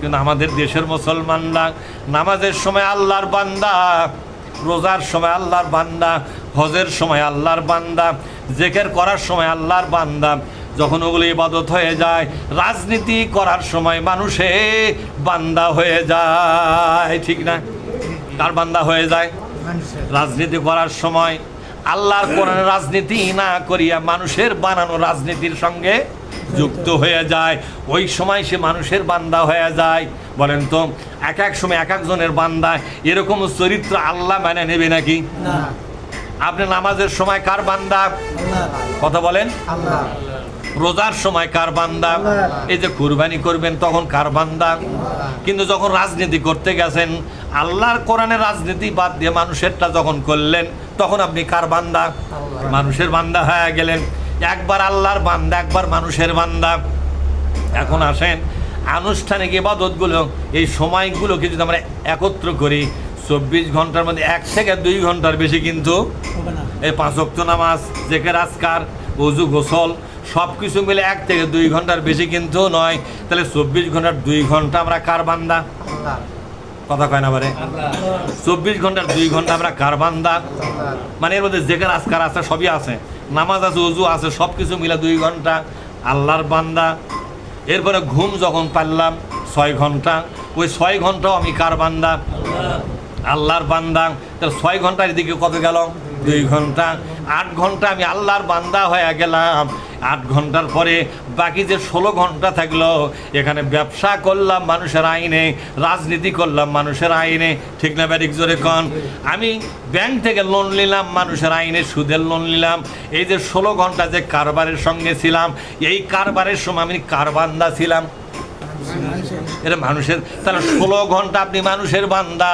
কিন্তু আমাদের দেশের মুসলমানরা নামাজের সময় আল্লাহর বান্দা, রোজার সময় আল্লাহর বান্দা, হজের সময় আল্লাহর বান্দা, জিকির করার সময় আল্লাহর বান্দা, যখন ওগুলো ইবাদত হয়ে যায়, রাজনীতি করার সময় মানুষে বান্দা হয়ে যায়। ঠিক না? কার বান্দা হয়ে যায়? রাজনীতি করার সময় আল্লাহর কোরআনের রাজনীতি না করিয়া মানুষের বানানো রাজনীতির সঙ্গে যুক্ত হয়ে যায়, ওই সময় সে মানুষের বান্দা হয়ে যায়। বলেন তো, এক এক সময় এক একজনের বান্দা, এরকম চরিত্র আল্লাহ মানে নেবে নাকি? আপনি নামাজের সময় কার বান্দা? কথা বলেন। রোজার সময় কার বান্দা? এই যে কুরবানি করবেন তখন কার বান্দা? কিন্তু যখন রাজনীতি করতে গেছেন, আল্লাহর কোরআনের রাজনীতি বাদ দিয়ে মানুষেরটা যখন করলেন, তখন আপনি কার বান্দা? মানুষের বান্দা হয়ে গেলেন। একবার আল্লাহর বান্দা, একবার মানুষের বান্দা। এখন আসেন, আনুষ্ঠানিক ইবাদতগুলো, এই সময়গুলোকে যদি আমরা একত্র করি, 24 ঘন্টার মধ্যে 1 থেকে 2 ঘন্টার বেশি কিন্তু এই 5 ওয়াক্ত নামাজ, জিকির আজকার, ওযু গোসল সব কিছু মিলে 1 থেকে 2 ঘন্টার বেশি কিন্তু নয়। তাহলে 24 ঘন্টার 2 ঘন্টা আমরা কার বান্দা? কথা কয় না বারে? 24 ঘন্টার 2 ঘন্টা আমরা কার বান্দা? মানে এর মধ্যে জিকির আজকার আছে, সবই আছে, নামাজ আছে, ওযু আছে, সব কিছু মিলে 2 ঘন্টা আল্লাহর বান্দা। এরপরে ঘুম যখন পারলাম 6 ঘন্টা, ওই 6 ঘন্টাও আমি কার বান্দা? আল্লাহর বান্দা। তাহলে 6 ঘন্টার দিকে কত গেল? 2 ঘন্টা। 8 ঘন্টা আমি আল্লাহর বান্দা হয়ে গেলাম। 8 ঘন্টার পরে বাকি যে 16 ঘন্টা থাকলো, এখানে ব্যবসা করলাম মানুষের আইনে, রাজনীতি করলাম মানুষের আইনে। ঠিক না ব্যারিক? জোরে কন। আমি ব্যাংক থেকে লোন নিলাম মানুষের আইনে, সুদের লোন নিলাম। এই যে 16 ঘন্টা যে কারবারের সঙ্গে ছিলাম, এই কারবারের সময় আমি কার বান্দা ছিলাম? এটা মানুষের। তাহলে 16 ঘন্টা আপনি মানুষের বান্দা,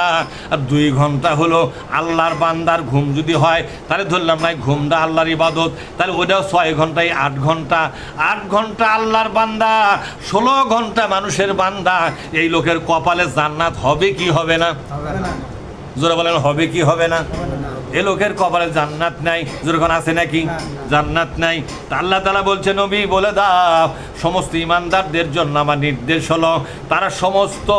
আর 2 ঘন্টা হলো আল্লাহর বান্দার। ঘুম যদি হয় তাহলে ধরলাম না ঘুমটা আল্লাহর ইবাদত, তাহলে ওইটাও 6 ঘন্টায় 8 ঘন্টা। 8 ঘন্টা আল্লাহর বান্দা, 16 ঘন্টা মানুষের বান্দা। এই লোকের কপালে জান্নাত হবে কি হবে না? জোরে বলেন, হবে কি হবে না? এ লোকের কপালে জান্নাত নাই। যেরকম আছে নাকি? জান্নাত নাই। তা আল্লাহ তাআলা বলছে, নবী বলে দাও, সমস্ত ইমানদারদের জন্য আমার নির্দেশ হলো, তারা সমস্ত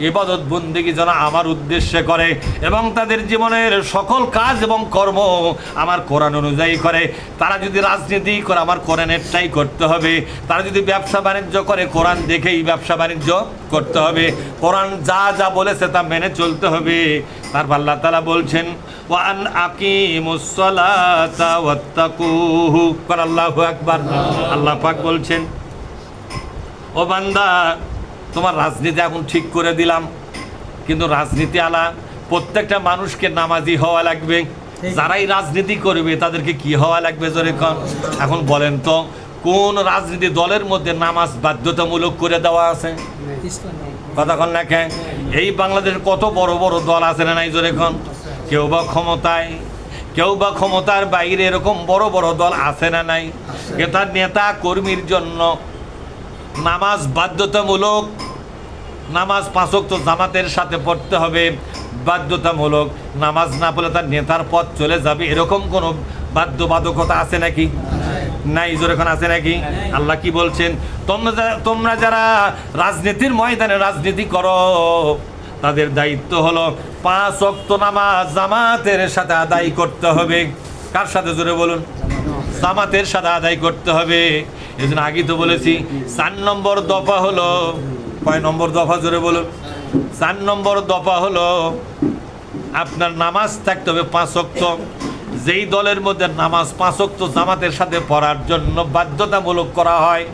ইবাদত বন্দেগী যেন আমার উদ্দেশ্যে করে এবং তাদের জীবনের সকল কাজ এবং কর্ম আমার কোরআন অনুযায়ী করে। তারা যদি রাজনীতি করে, আমার কোরআনেরটাই করতে হবে। তারা যদি ব্যবসা বাণিজ্য করে, কোরআন দেখেই ব্যবসা বাণিজ্য করতে হবে। কোরআন যা যা বলেছে তা মেনে চলতে হবে। তারপর আল্লাহ তাআলা বলছেন, ওয়ান আকিমুস সালাতা ওয়াত্তাকুহু। আল্লাহু আকবার। আল্লাহ পাক বলছেন, ও বান্দা, তোমার রাজনীতি এখন ঠিক করে দিলাম, কিন্তু রাজনীতি আলা প্রত্যেকটা মানুষকে নামাজি হওয়া লাগবে। যারাই রাজনীতি করবে তাদেরকে কি হওয়া লাগবে? জোরে কন। এখন বলেন তো, কোন রাজনীতি দলের মধ্যে নামাজ বাধ্যতামূলক করে দেওয়া আছে? কথা কন না কেন? এই বাংলাদেশে কত বড় বড় দল আছে না নাই? জোরে কন। কেউ বা ক্ষমতায়, কেউ বা ক্ষমতার বাইরে, এরকম বড় বড় দল আছে না নাই? তার নেতা কর্মীর জন্য নামাজ বাধ্যতামূলক। নামাজ 5 ওয়াক্ত জামাতের সাথে পড়তে হবে, বাধ্যতামূলক। নামাজ না পড়লে তার নেতার পথ চলে যাবে, এরকম কোনো বাধ্যবাধকতা আছে নাকি? নাই। যখন আছে নাকি? আল্লাহ কি বলছেন, তোমরা যারা রাজনীতির ময়দানে রাজনীতি করো, তাদের দায়িত্ব হলো 5 ওয়াক্ত নামাজ জামাতের সাথে আদায় করতে হবে। কার সাথে? জোরে বলুন। জামাতের সাথে আদায় করতে হবে। এই জন্য আগে তো বলেছি, 4 নম্বর দফা হলো, কয় নম্বর দফা? জোরে বলুন। 4 নম্বর দফা হলো আপনার নামাজ থাকতে হবে 5 ওয়াক্ত। যেই দলের মধ্যে নামাজ 5 ওয়াক্ত জামাতের সাথে পড়ার জন্য বাধ্যতামূলক করা হয়,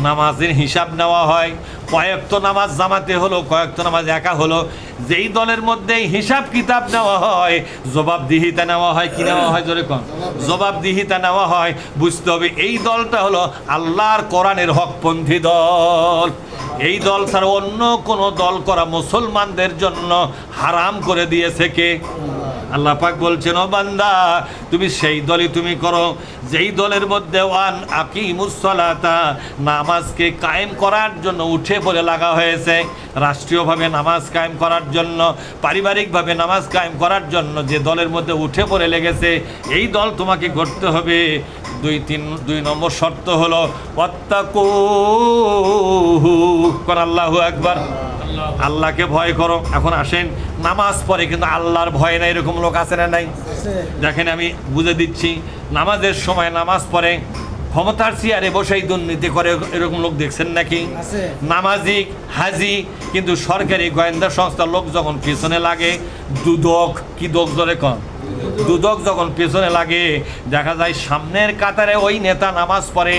নামাজের হিসাব নেওয়া হয়, কয়েকত নামাজ জামাতে হলো, কয়েকত নামাজ একা হলো, যেই দলের মধ্যে হিসাব কিতাব নেওয়া হয়, জবাবদিহিতা নেওয়া হয়। কি নেওয়া হয়? জোরে কন। জবাবদিহিতা নেওয়া হয়। বুঝতে হবে এই দলটা হলো আল্লাহর কোরআনের হকপন্থী দল। এই দল ছাড়া অন্য কোনো দল করা মুসলমানদের জন্য হারাম করে দিয়েছে কে? আল্লাহ পাক বলছেন, ও বান্দা, তুমি সেই দলই তুমি করো যেই দলের মধ্যে ওয়ান আকিমুস সালাতা, নামাজকে কায়েম করার জন্য উঠে পড়ে লাগা হয়েছে। রাষ্ট্রীয়ভাবে নামাজ কায়েম করার জন্য, পারিবারিকভাবে নামাজ কায়েম করার জন্য যে দলের মধ্যে উঠে পড়ে লেগেছে, এই দল তোমাকে করতে হবে। 2 নম্বর শর্ত হলো ওয়াত্তাকুহু। আল্লাহু আকবার। আল্লাহকে ভয় করো। এখন আসেন, নামাজ পড়ে কিন্তু আল্লাহর ভয় নাই, এরকম লোক আছে না নাই? দেখেন আমি বুঝে দিচ্ছি, নামাজের সময় নামাজ পড়ে ক্ষমতার চেয়ারে বসেই দুর্নীতি করে, এরকম লোক দেখছেন নাকি? নামাজি হাজি কিন্তু সরকারি গোয়েন্দা সংস্থার লোক যখন পেছনে লাগে, দুদক কি দোক ধরে কন, দুদক যখন পেছনে লাগে, দেখা যায় সামনের কাতারে ওই নেতা নামাজ পড়ে,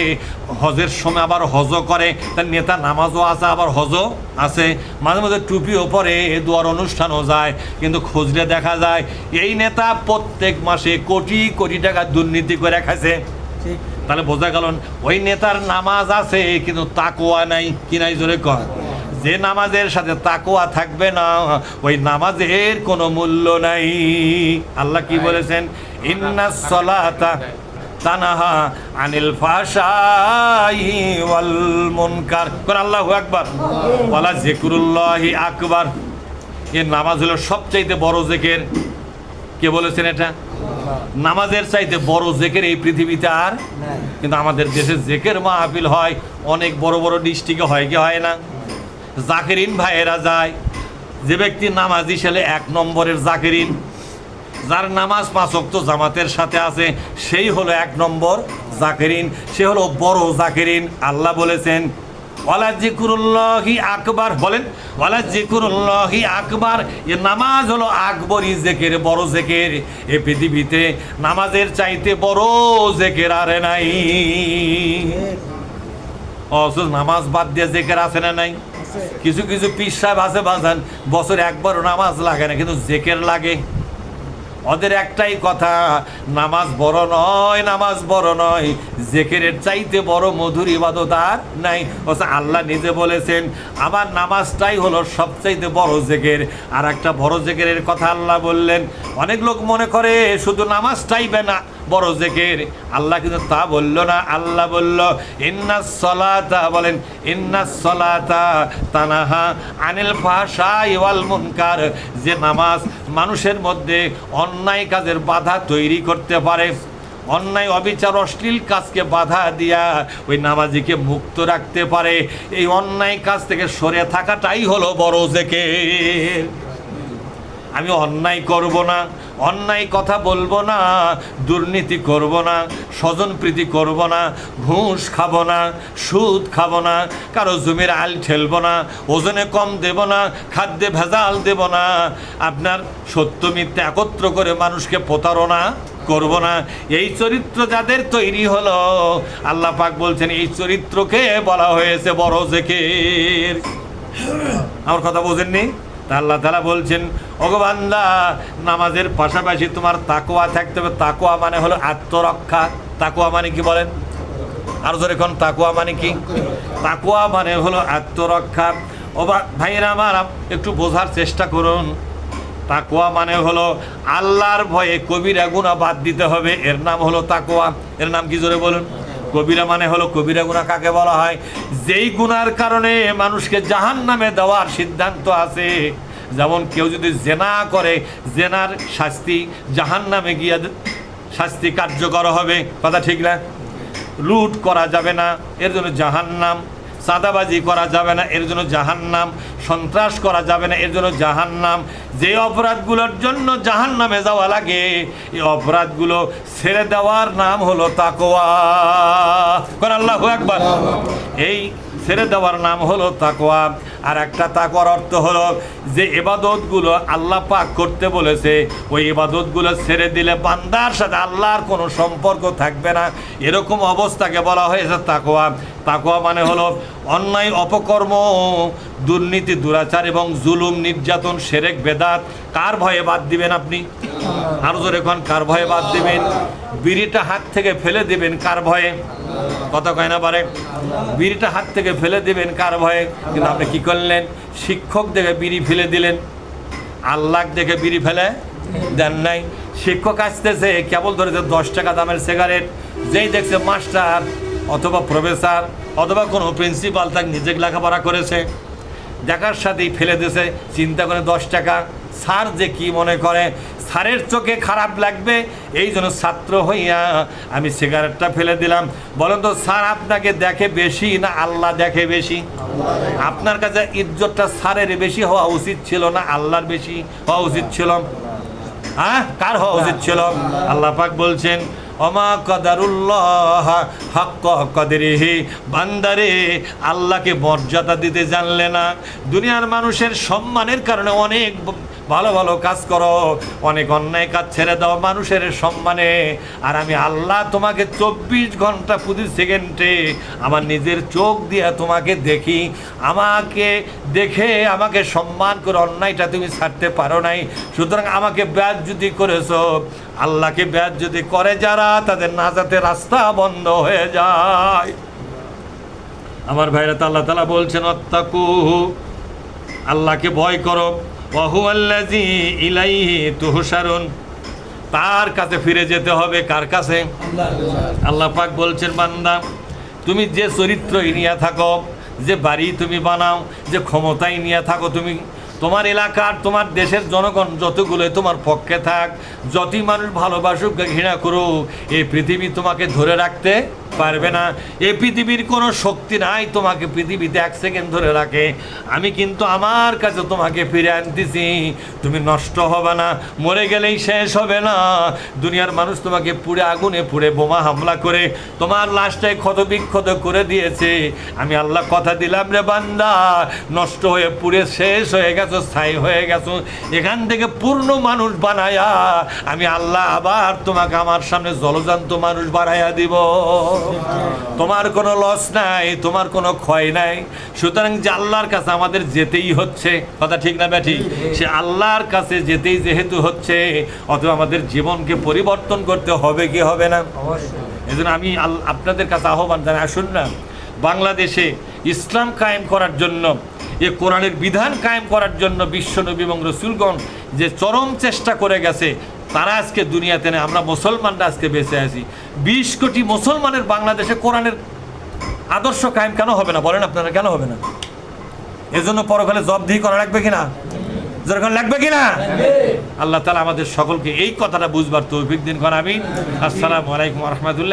হজের সময় আবার হজও করে, তার নেতা নামাজও আছে আবার হজও আছে, মাঝে মাঝে টুপিও পরে, দোয়ার অনুষ্ঠানও যায়, কিন্তু খুঁজলে দেখা যায় এই নেতা প্রত্যেক মাসে কোটি কোটি টাকা দুর্নীতি করে খাইছে। তাহলে বোঝা গেল ওই নেতার নামাজ আছে কিন্তু তাকওয়া নাই, কি নাই জোরে কর। যে নামাজের সাথে তাকওয়া থাকবে না, ওই নামাজের কোনো মূল্য নাই। আল্লাহ কি বলেছেন? ইন্নাস সালাতা তানাহা আনিল ফাহশাই ওয়াল মুনকার। কোন আল্লাহু আকবার, ওয়ালা যিকরুল্লাহি আকবার। এই নামাজ হলো সবচাইতে বড় জিকির। কে বলেছেন এটা? নামাজের চাইতে বড় জিকির এই পৃথিবীতে আর। কিন্তু আমাদের দেশে জিকির মাহফিল হয় অনেক বড় বড় ডিস্ট্রিক্টে, হয় কি হয় না? জাকিরিন ভাইয়েরা যায়। যে ব্যক্তি নামাজি ছেলে 1 নম্বরের জাকিরিন, যার নামাজ 5 ওয়াক্ত জামাতের সাথে আছে, সেই হলো 1 নম্বর জাকিরিন, সে হলো বড় জাকিরিন। আল্লাহ বলেছেন ওয়ালা যিকরুল্লাহি আকবার, বলেন ওয়ালা যিকরুল্লাহি আকবার। এ নামাজ হলো আকবরী জিকির, বড় জিকির। এই পৃথিবীতে নামাজের চাইতে বড় জিকির আর নাই। অথচ নামাজ বাদ দিয়ে জিকির আছে না নাই? কিছু কিছু পীর সাহেব আছে বাজান, বছরে একবারও নামাজ লাগে না কিন্তু জিকির লাগে। ওদের একটাই কথা, নামাজ বড় নয়, নামাজ বড় নয়, জিকিরের চাইতে বড় মধুর ইবাদত আর নাই। অথচ আল্লাহ নিজে বলেছেন আমার নামাজটাই হলো সবচাইতে বড় জিকির। আর একটা বড় জিকিরের কথা আল্লাহ বললেন। অনেক লোক মনে করে শুধু নামাজটাই না বড় জিকির, আল্লাহ কিন্তু তা বলল না। আল্লাহ বলল ইন্নাস সালাতা, বলেন ইন্নাস সালাতা তানাহা আনিল ফাহশাই ওয়াল মুনকার। যে নামাজ মানুষের মধ্যে অন্যায় কাজের বাধা তৈরি করতে পারে, অন্যায় অবিচার অশ্লীল কাজকে বাধা দিয়া ওই নামাজিকে মুক্ত রাখতে পারে, এই অন্যায় কাজ থেকে সরে থাকাটাই হলো বড় জিকির। আমি অন্যায় করব না, অন্যায় কথা বলবো না, দুর্নীতি করব না, স্বজনপ্রীতি করব না, ঘুষ খাবো না, সুদ খাবো না, কারো জমির আল ঠেলবো না, ওজনে কম দেব না, খাদ্যে ভেজাল দেব না, আপনার সত্য মিথ্যে একত্র করে মানুষকে প্রতারণা করব না। এই চরিত্র যাদের তৈরি হলো, আল্লাহ পাক বলছেন এই চরিত্রকে বলা হয়েছে বড় জিকির। আমার কথা বোঝেননি? আল্লাহ তাআলা বলছেন ওগো বান্দা, নামাজের পাশাপাশি তোমার তাকওয়া থাকতে হবে। তাকওয়া মানে হলো আত্মরক্ষা। তাকওয়া মানে কি বলেন? আর জোরে কোন তাকওয়া মানে কি? তাকওয়া মানে হলো আত্মরক্ষা। ও ভাইয়েরা আমার, একটু বোঝার চেষ্টা করুন। তাকওয়া মানে হলো আল্লাহর ভয়ে কবিরা গুনাহ বাদ দিতে হবে, এর নাম হলো তাকওয়া। এর নাম কি জোরে বলুন? কবিরা মানে হলো, কবিরা গুনাহ কাকে বলা হয়? যেই গুনার কারণে মানুষকে জাহান্নামে দেওয়ার সিদ্ধান্ত আছে। যেমন কেউ যদি জেনা করে, জেনার শাস্তি জাহান্নামে গিয়ে শাস্তি কার্যকর হবে, কথা ঠিক না? লুট করা যাবে না, এর জন্য জাহান্নাম। চাঁদাবাজি করা যাবে না, এর জন্য জাহান্নাম। সন্ত্রাস করা যাবে না, এর জন্য জাহান্নাম। যে অপরাধগুলোর জন্য জাহান্নামে যাওয়া লাগে, এই অপরাধগুলো ছেড়ে দেওয়ার নাম হলো তাকওয়া। কোন আল্লাহু আকবার। এই ছেড়ে দেওয়ার নাম হলো তাকওয়া। আর একটা তাকওয়ার অর্থ হলো যে ইবাদতগুলো আল্লাহ পাক করতে বলেছে, ওই ইবাদতগুলো ছেড়ে দিলে বান্দার সাথে আল্লাহর কোনো সম্পর্ক থাকবে না, এরকম অবস্থাকে বলা হয়েছে তাকওয়া। তাকওয়া মানে হলো অন্যায় অপকর্ম, দুর্নীতি, দুরাচার এবং জুলুম, নির্যাতন, শিরক, বেদাত কার ভয়ে বাদ দিবেন আপনি? আরো জোরে কোন, কার ভয়ে বাদ দিবেন? বিড়িটা হাত থেকে ফেলে দিবেন কার ভয়ে? কথা কয় না পারে? বিড়িটা হাত থেকে ফেলে দিবেন কার ভয়ে? কিন্তু আপনি কি করলেন? শিক্ষক দেখে বিড়ি ফেলে দিলেন, আল্লাহ দেখে বিড়ি ফেলে দেন নাই। শিক্ষক আসতেছে, কেবল ধরেছে 10 টাকা দামের সিগারেট, যেই দেখছে মাস্টার অথবা প্রফেসর অথবা কোনো প্রিন্সিপাল তাকে নিজে লেখাপড়া করেছে, দেখার সাথেই ফেলে দিয়েছে। চিন্তা করে 10 টাকা। স্যার যে কি মনে করে, স্যারের চোখে খারাপ লাগবে, এই জন্য ছাত্র হইয়া আমি সিগারেটটা ফেলে দিলাম। বলেন তো স্যার আপনাকে দেখে বেশি না আল্লাহ দেখে বেশি? আপনার কাছে ইজ্জতটা স্যারের বেশি হওয়া উচিত ছিল না আল্লাহর বেশি হওয়া উচিত ছিল? হ্যাঁ, কার হওয়া উচিত ছিল? আল্লাহ পাক বলছেন ওমা কদারুল্লাহ হাক্কা কদরিহি, বান্দারে আল্লাহকে মর্যাদা দিতে জানলে না। দুনিয়ার মানুষের সম্মানের কারণে অনেক ভালো ভালো কাজ করো, অনেক অন্যায় কাজ ছেড়ে দাও মানুষের সম্মানে। আর আমি আল্লাহ তোমাকে 24 ঘন্টা প্রতি সেকেন্ডে আমার নিজের চোখ দিয়ে তোমাকে দেখি, আমাকে দেখে আমাকে সম্মান করে অন্যায়টা তুমি ছাড়তে পারো নাই। সুতরাং আমাকে বেয়াজ্জতি করেছো। আল্লাহকে বেয়াজ্জতি করে যারা, তাদের নাজাতের রাস্তা বন্ধ হয়ে যায়। আমার ভাইরা, আল্লাহ তাআলা বলছেন ওয়াত্তাকুহু, আল্লাহকে ভয় করো, ওয়া হুয়াল্লাযী ইলাইহি তুহশারুন, তার কাছে ফিরে যেতে হবে। কার কাছে? আল্লাহ পাক বলছেন বান্দা, তুমি যে চরিত্রই নিয়ে থাকো, যে বাড়ি তুমি বানাও, যে ক্ষমতায় নিয়ে থাকো তুমি, তোমার এলাকার তোমার দেশের জনগণ যতগুলোই তোমার পক্ষে থাক, যতই মানুষ ভালোবাসুক ঘৃণা করুক, এই পৃথিবী তোমাকে ধরে রাখতে পারবে না। এই পৃথিবীর কোনো শক্তি নাই তোমাকে পৃথিবীতে 1 সেকেন্ড ধরে রাখে। আমি কিন্তু আমার কাছে তোমাকে ফিরে আনতেছি, তুমি নষ্ট হবে না, মরে গেলেই শেষ হবে না। দুনিয়ার মানুষ তোমাকে পুড়ে আগুনে পুড়ে বোমা হামলা করে তোমার লাশটাই ক্ষত বিক্ষত করে দিয়েছে। আমি আল্লাহ কথা দিলাম রে বান্দা, নষ্ট হয়ে পুড়ে শেষ হয়ে গেছো, ছাই হয়ে গেছো, এখান থেকে পূর্ণ মানুষ বানায়া আমি আল্লাহ আবার তোমাকে আমার সামনে জলজান্ত মানুষ বানাইয়া দিব। তোমার কোনো লস নাই, তোমার কোনো ক্ষয় নাই। সুতরাং যে আল্লাহর কাছে আমাদের যেতেই হচ্ছে, কথা ঠিক না ব্যাঠি? সে আল্লাহর কাছে যেতেই যেহেতু হচ্ছে, অথবা আমাদের জীবনকে পরিবর্তন করতে হবে কি হবে না? এই জন্য আমি আপনাদের কাছে আহ্বান জানাই, আসুন না বাংলাদেশে ইসলাম কায়েম করার জন্য, এ কোরআনের বিধান কায়েম করার জন্য বিশ্বনবী এবং রাসূলগণ যে চরম চেষ্টা করে গেছে, তারা আজকে দুনিয়াতে নেই। আমরা মুসলমানরা আজকে বেঁচে আছি। 20 কোটি মুসলমানের বাংলাদেশে কোরআনের আদর্শ কায়েম কেন হবে না বলেন আপনারা? কেন হবে না? এজন্য পরকালে জবাবদিহি করা লাগবে কিনা? যেরকম লাগবে কিনা? আল্লাহ তাআলা আমাদের সকলকে এই কথাটা বুঝবার তৌফিক দিন। আমিন। আসসালামু আলাইকুম ওয়া রাহমাতুল্লাহ।